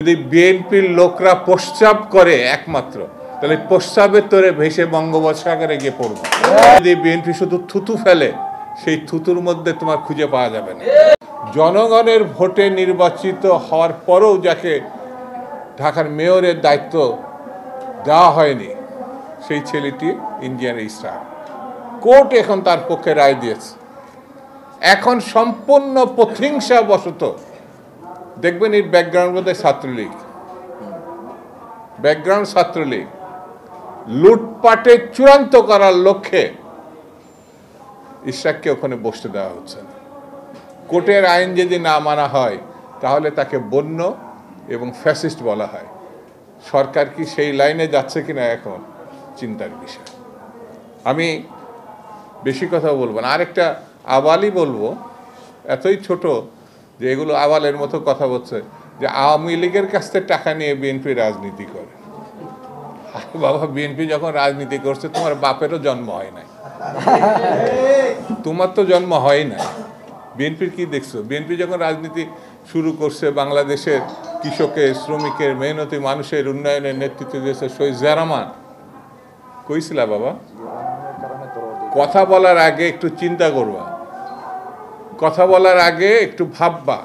যদি বিএনপির লোকরা প্রস্রাব করে একমাত্র, তাহলে প্রস্রাবের তোরে ভেসে বঙ্গোপসাগরে গিয়ে পড়বে। যদি বিএনপি শুধু থুতু ফেলে, সেই থুতুর মধ্যে তোমার খুঁজে পাওয়া যাবে না। জনগণের ভোটে নির্বাচিত হওয়ার পরেও যাকে ঢাকার মেয়রের দায়িত্ব দেওয়া হয়নি, সেই ছেলেটি ইন্ডিয়ান স্টার। কোর্ট এখন তার পক্ষে রায় দিয়েছে। এখন সম্পূর্ণ প্রতিহিংসাবশত দেখবেন এর ব্যাকগ্রাউন্ড মধ্যে ছাত্রলীগ লুটপাটে চূড়ান্ত করার লক্ষ্যে ইশরাককে ওখানে বসতে দেওয়া হচ্ছে না। কোর্টের আইন যদি না মানা হয় তাহলে তাকে বন্য এবং ফ্যাসিস্ট বলা হয়। সরকার কি সেই লাইনে যাচ্ছে কিনা এখন চিন্তার বিষয়। আমি বেশি কথা বলবো না, আরেকটা আবালই বলবো, এতই ছোট যে এগুলো আবালের মতো কথা বলছে যে আওয়ামী লীগের কাছ থেকে টাকা নিয়ে বিএনপি রাজনীতি করে। বাবা, বিএনপি যখন রাজনীতি করছে তোমার বাপেরও জন্ম হয় নাই, তোমার তো জন্ম হয় নাই। বিএনপির কি দেখছো? বিএনপি যখন রাজনীতি শুরু করছে, বাংলাদেশের কৃষকের, শ্রমিকের, মেহনতি মানুষের উন্নয়নের নেতৃত্ব দিয়েছে শহীদ জিয়া রহমান। কইছিলা বাবা? কথা বলার আগে একটু চিন্তা করবা, কথা বলার আগে একটু ভাববা।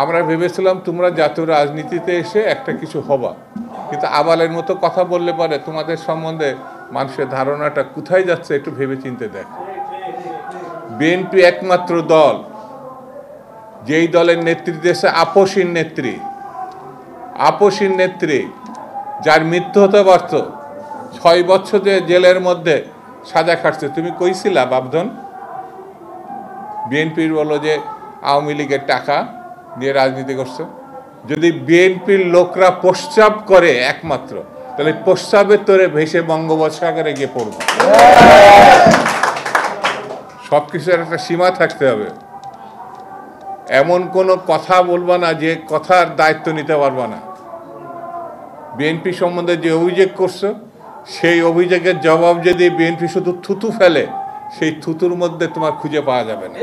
আমরা ভেবেছিলাম তোমরা জাতীয় রাজনীতিতে এসে একটা কিছু হবা, কিন্তু আবালের মতো কথা বললে পরে তোমাদের সম্বন্ধে মানুষের ধারণাটা কোথায় যাচ্ছে একটু ভেবে চিনতে দেখ। বিএনপি একমাত্র দল যেই দলের নেতৃত্বে এসে আপসীন নেত্রী যার মৃত্যু হতে পারত, 6 বছর জেলের মধ্যে সাজা খাটছে। তুমি কইছিলা বাবধন? বিএনপির বলো যে আওয়ামী লীগের টাকা দিয়ে রাজনীতি করছে। যদি বিএনপির লোকরা প্রস্রাব করে একমাত্র, তাহলে প্রস্রাবের তোরে ভেসে বঙ্গোপসাগরে গিয়ে পড়বে। সবকিছুর একটা সীমা থাকতে হবে। এমন কোনো কথা বলবা না যে কথার দায়িত্ব নিতে পারবা না। বিএনপি সম্বন্ধে যে অভিযোগ করছো, সেই অভিযোগের জবাব যদি বিএনপি শুধু থুতু ফেলে, সেই থুতুর মধ্যে তোমার খুঁজে পাওয়া যাবে না।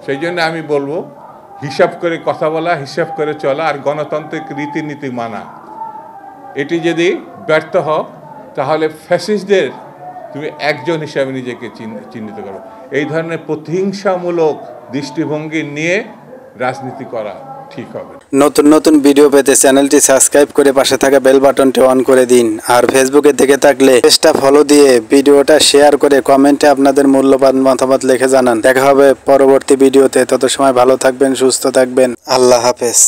সেই জন্য আমি বলবো, হিসাব করে কথা বলা, হিসাব করে চলা, আর গণতান্ত্রিক রীতিনীতি মানা। এটি যদি ব্যর্থ হও তাহলে ফ্যাসিস্টদের তুমি একজন হিসাবে নিজেকে চিহ্নিত করো। এই ধরনের প্রতিহিংসামূলক দৃষ্টিভঙ্গি নিয়ে রাজনীতি করা ঠিক হবে। নতুন নতুন ভিডিও পেতে চ্যানেলটি সাবস্ক্রাইব করে পাশে থাকা বেল বাটনটি অন করে দিন। আর ফেসবুকে থেকে থাকলে পেজটা ফলো দিয়ে ভিডিওটা শেয়ার করে কমেন্টে আপনাদের মূল্যবান মতামত লিখে জানান। দেখা হবে পরবর্তী ভিডিওতে। তত সময় ভালো থাকবেন, সুস্থ থাকবেন। আল্লাহ হাফেজ।